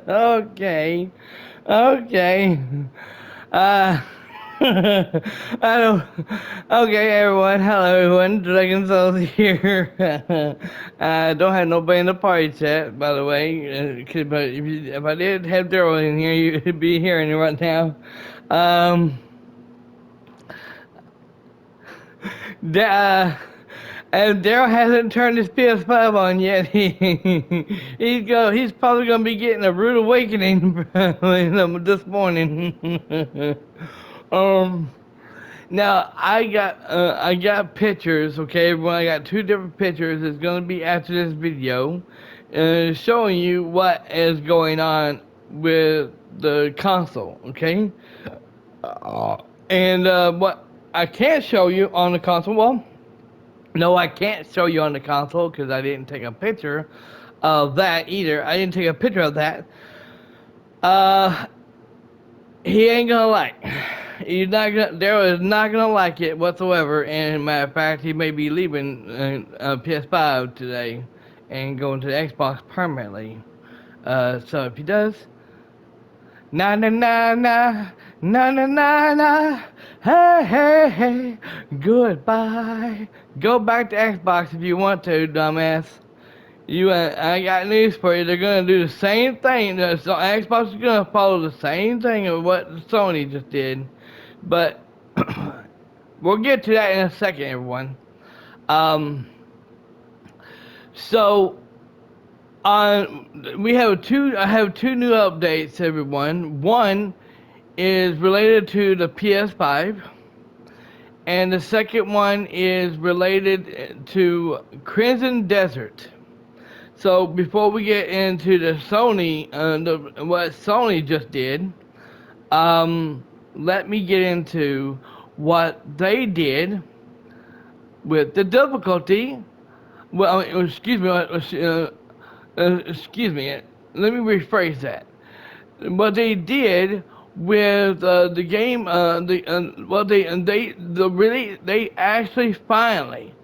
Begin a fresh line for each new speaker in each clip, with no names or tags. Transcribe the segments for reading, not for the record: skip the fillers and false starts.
Okay. Okay. Uh, I don't. Okay, everyone. Hello, everyone. Dragon Souls here. I don't have nobody in the party chat, by the way. But if I did have Daryl in here, you'd be hearing it right now. Um, da- uh, and Daryl hasn't turned his PS5 on yet. He's probably gonna be getting a rude awakening this morning. um. Now I got pictures, okay everyone. I got two different pictures. It's gonna be after this video, showing you what is going on with the console, okay? And what I can't show you on the console, well, no, I can't show you on the console because I didn't take a picture of that either. I didn't take a picture of that. Uh, he ain't gonna like. He's not gonna. Daryl is not gonna like it whatsoever. And matter of fact, he may be leaving PS5 today and going to the Xbox permanently. So if he does, na na na na na na na na, hey hey hey, goodbye. Go back to Xbox if you want to, dumbass. I got news for you. They're gonna do the same thing. So Xbox is gonna follow the same thing of what Sony just did, but we'll get to that in a second, everyone. Um, so on we have two. I have two new updates, everyone. One is related to the PS5, and the second one is related to Crimson Desert. So before we get into the Sony, what Sony just did, let me get into what they did with the difficulty. Well, excuse me. Let me rephrase that. What they did with the game, well, they actually finally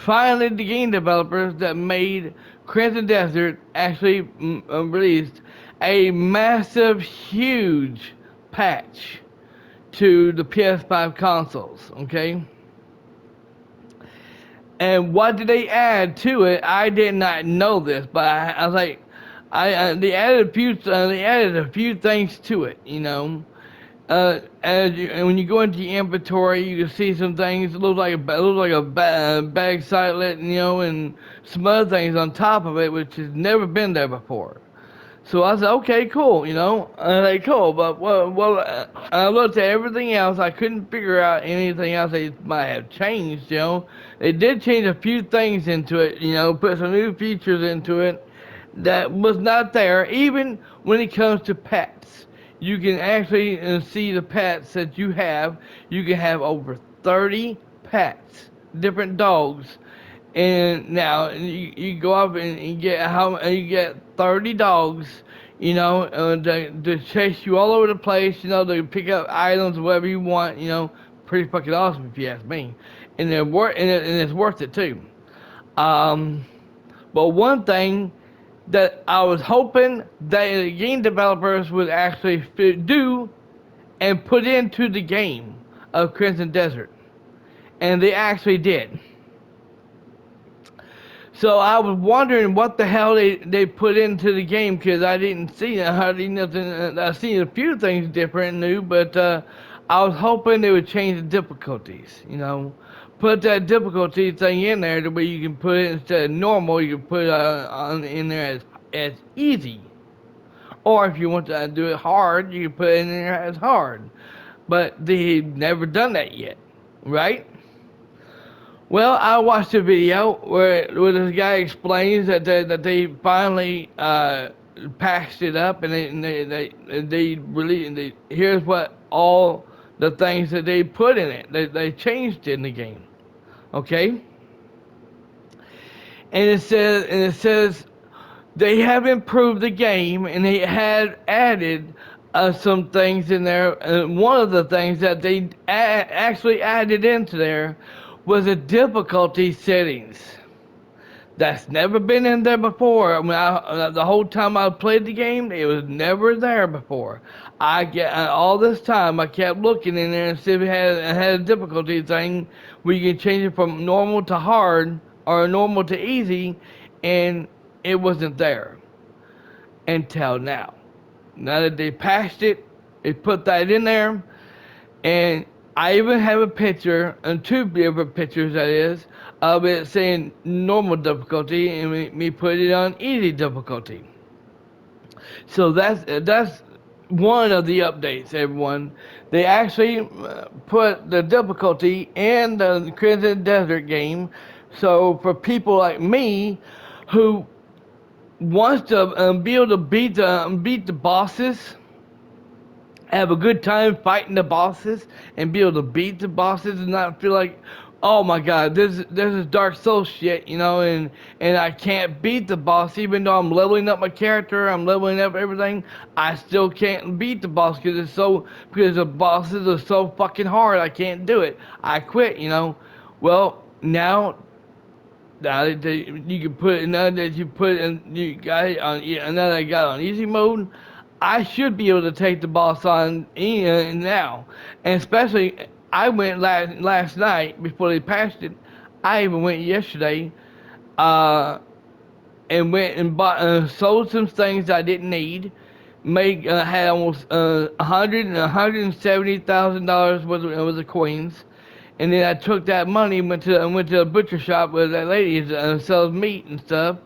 the game developers that made Crimson Desert actually released a massive, huge patch to the PS5 consoles. Okay. And what did they add to it? I did not know this, but I was like, they added a few things to it, you know. And when you go into your inventory, you can see some things. It looks like a bag sightlet, you know, and some other things on top of it, which has never been there before. So I said, okay, cool, you know. I like, cool, but I looked at everything else. I couldn't figure out anything else they might have changed, you know. They did change a few things into it, you know, put some new features into it that was not there. Even when it comes to pets, you can actually see the pets that you have. You can have over 30 pets, different dogs, and now you go up and you get you get 30 dogs, you know, to chase you all over the place, you know, to pick up items whatever you want, you know, pretty fucking awesome if you ask me, and and it's worth it too. Um, but one thing that I was hoping that the game developers would actually do and put into the game of Crimson Desert, and they actually did. So I was wondering what the hell they put into the game because I didn't see hardly nothing. I seen a few things different and new, but I was hoping they would change the difficulties. You know, put that difficulty thing in there the way you can put it instead of normal. You can put it on in there as easy, or if you want to do it hard, you can put it in there as hard. But they've never done that yet, right? Well, I watched a video where this guy explains that they finally patched it up and they really here's what all the things that they put in it they changed in the game, okay? And it says they have improved the game and they had added some things in there. And one of the things that they actually added into there was the difficulty settings. That's never been in there before. I mean, the whole time I played the game, it was never there before. All this time I kept looking in there and see if it had a difficulty thing where you can change it from normal to hard or normal to easy, and it wasn't there until now. Now that they patched it, they put that in there, and I even have a picture, and two different pictures that is, of it saying normal difficulty and me put it on easy difficulty. So that's one of the updates, everyone. They actually put the difficulty in the Crimson Desert game. So for people like me who wants to be able to beat the bosses, have a good time fighting the bosses, and be able to beat the bosses and not feel like, oh my god, this is Dark Souls shit, and I can't beat the boss even though I'm leveling up my character, I'm leveling up everything. I still can't beat the boss because the bosses are so fucking hard. I can't do it. I quit. Well, now that you can put it, now that you put in, you got it on, now that I got it on easy mode, I should be able to take the boss on now. And especially, I went last night before they patched it. I even went yesterday, uh, and went and bought, sold some things I didn't need. Had almost $170,000 worth of coins, and then I took that money, went to a butcher shop where that lady sells meat and stuff,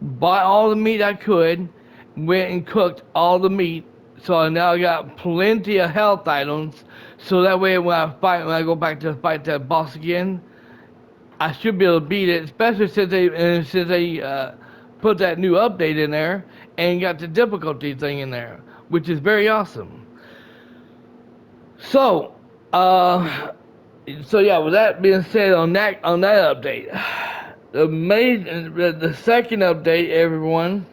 bought all the meat I could, went and cooked all the meat. So now I got plenty of health items. So that way when I go back to fight that boss again, I should be able to beat it. Especially since they put that new update in there and got the difficulty thing in there, which is very awesome. So, so yeah, with that being said, on that update, the second update, everyone,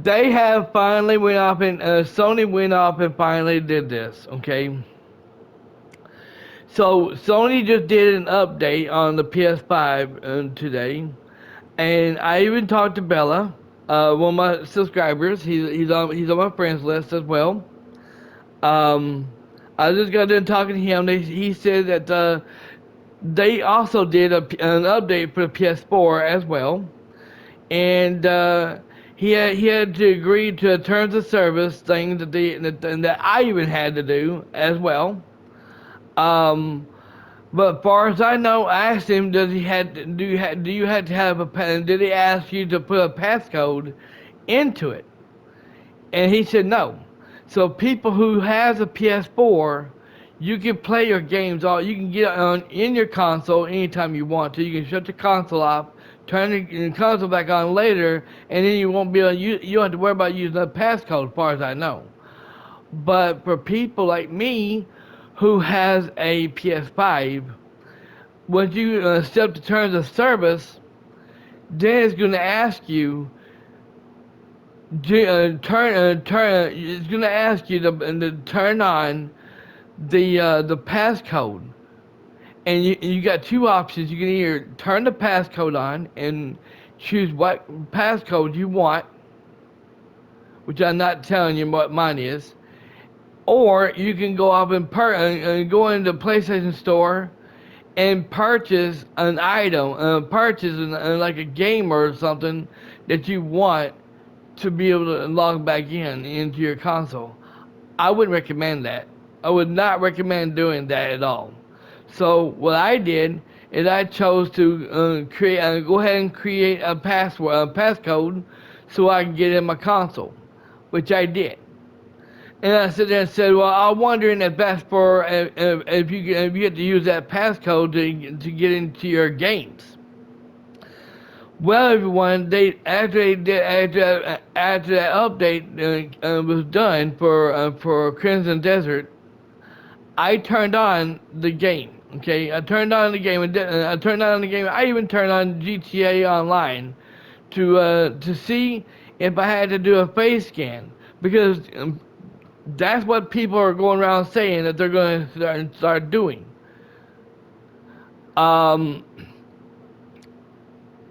they have finally went off and Sony went off and finally did this. Okay, so Sony just did an update on the PS5 today, and I even talked to Bella, one of my subscribers. He's on my friends list as well. Um, I just got done talking to him. He said that they also did an update for the PS4 as well, and he had to agree to a terms of service thing that I even had to do as well. Um, but as far as I know, I asked him, does he had to, do you have to have did he ask you to put a passcode into it? And he said no. So people who has a PS4, you can play your games you can get on in your console anytime you want to. You can shut the console off, turn the console back on later, and then you won't be able you don't have to worry about using the passcode as far as I know. But for people like me who has a PS5, once you accept the terms of service, then it's going to ask you it's going to ask you to turn on the passcode, and you got two options. You can either turn the passcode on and choose what passcode you want, which I'm not telling you what mine is, or you can go up and go into the PlayStation Store and purchase an item, like a game or something that you want to be able to log back into your console. I wouldn't recommend that. I would not recommend doing that at all. So what I did is I chose to go ahead and create a passcode, so I can get in my console, which I did. And I sit there and said, well, I'm wondering if that's for if you get to use that passcode to get into your games. Well, everyone, after that update was done for Crimson Desert, I turned on the game. Okay, I turned on the game, and I turned on the game. I even turned on GTA Online to see if I had to do a face scan, because that's what people are going around saying that they're going to start doing. Um,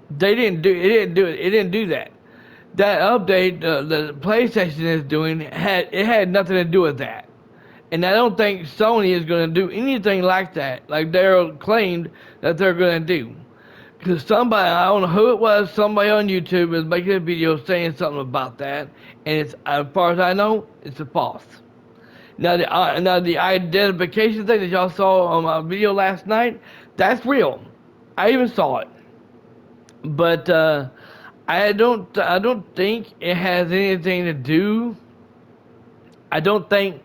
they didn't do it. Didn't do it. It didn't do that. That update the PlayStation is doing had nothing to do with that. And I don't think Sony is going to do anything like that, like Daryl claimed that they're going to do. Because somebody, I don't know who it was, somebody on YouTube was making a video saying something about that, and it's, as far as I know, it's a false. Now the identification thing that y'all saw on my video last night, that's real. I even saw it, but I don't think it has anything to do. I don't think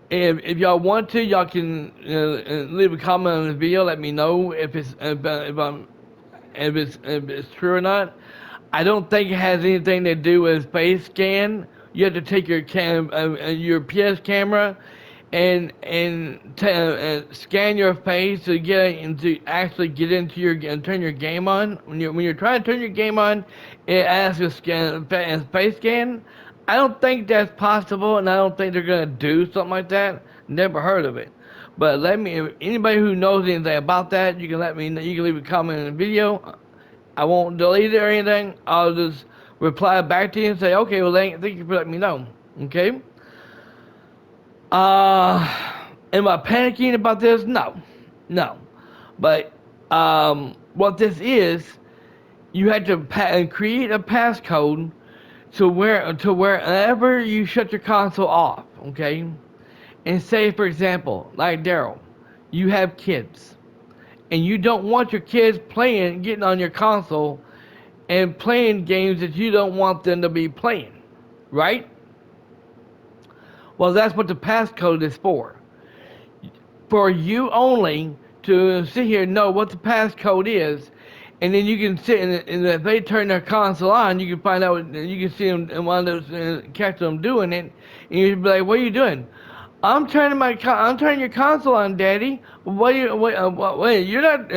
if y'all want to, y'all can leave a comment on the video. Let me know if it's true or not. I don't think it has anything to do with face scan. You have to take your PS camera and scan your face to get and to actually get into your and turn your game on. When you're trying to turn your game on, it asks a face scan. I don't think that's possible, and I don't think they're gonna do something like that. Never heard of it. But let me, if anybody who knows anything about that, you can let me know. You can leave a comment in the video. I won't delete it or anything. I'll just reply back to you and say, okay, well, thank you for letting me know. Okay? Am I panicking about this? No. No. But, what this is, you had to create a passcode to wherever you shut your console off, okay? And say, for example, like Daryl, you have kids, and you don't want your kids getting on your console and playing games that you don't want them to be playing, right? Well, that's what the passcode is for. For you only to sit here and know what the passcode is, and then you can sit and if they turn their console on, you can find out, you can see them and one of those catch them doing it, and you can be like, "What are you doing?" I'm turning your console on, Daddy. What are you? Wait, you're not.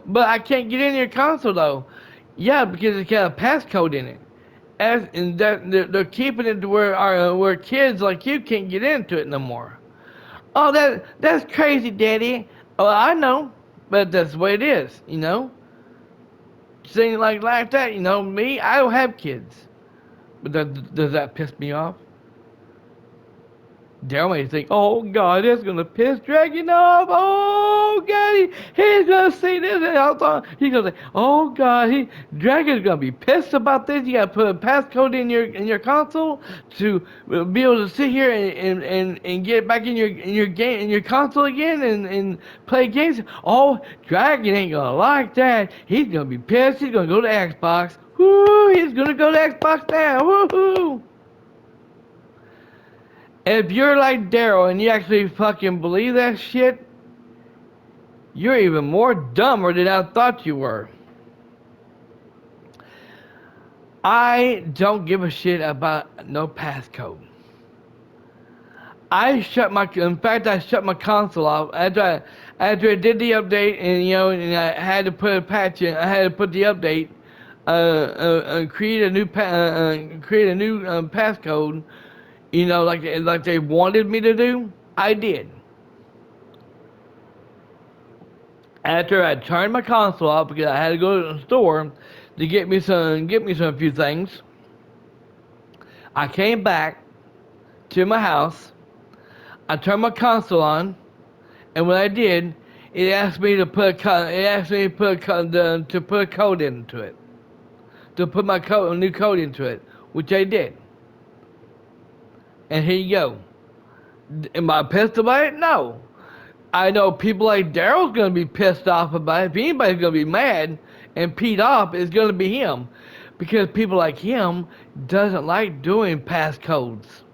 But I can't get in your console though. Yeah, because it's got a passcode in it. And that they're keeping it to where kids like you can't get into it no more. Oh, that's crazy, Daddy. Oh, I know, but that's the way it is, you know. Saying like that, you know. Me, I don't have kids, but does that piss me off? Daryl may think, oh God, it's gonna piss Dragon off. Oh God, he's gonna see this, and I thought he's gonna say, oh God, Dragon's gonna be pissed about this. You gotta put a passcode in your console to be able to sit here and get back in your game in your console again and play games. Oh, Dragon ain't gonna like that. He's gonna be pissed. He's gonna go to Xbox. Woo! He's gonna go to Xbox now. Woohoo! If you're like Daryl and you actually fucking believe that shit, you're even more dumber than I thought you were. I don't give a shit about no passcode. I shut my console off after I did the update, and you know, and I had to put a patch in. I had to put the update, create a new passcode. You know, like they wanted me to do. I did. After I turned my console off because I had to go to the store to get me some few things. I came back to my house. I turned my console on, and when I did, it asked me to put a code into it, to put a new code into it, which I did. And here you go. Am I pissed about it? No. I know people like Daryl's gonna be pissed off about it. If anybody's gonna be mad and peed off, it's gonna be him. Because people like him doesn't like doing passcodes.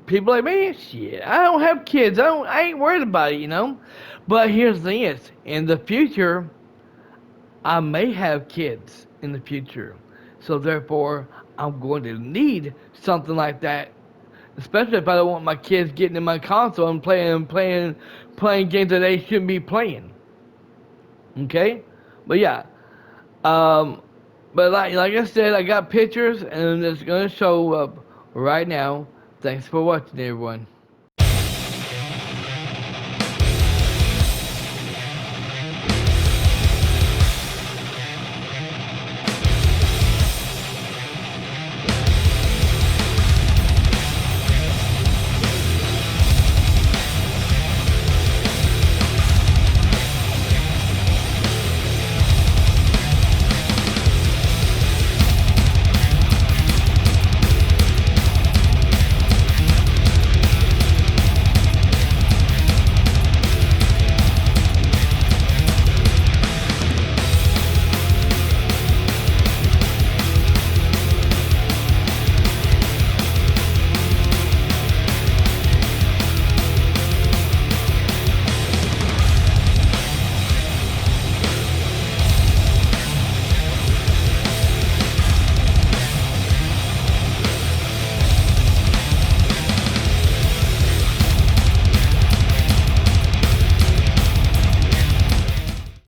People like me, shit, I don't have kids. I ain't worried about it, you know. But here's the thing is, in the future, I may have kids in the future. So therefore, I'm going to need something like that. Especially if I don't want my kids getting in my console and playing games that they shouldn't be playing. Okay? But yeah. But like I said, I got pictures and it's gonna show up right now. Thanks for watching, everyone.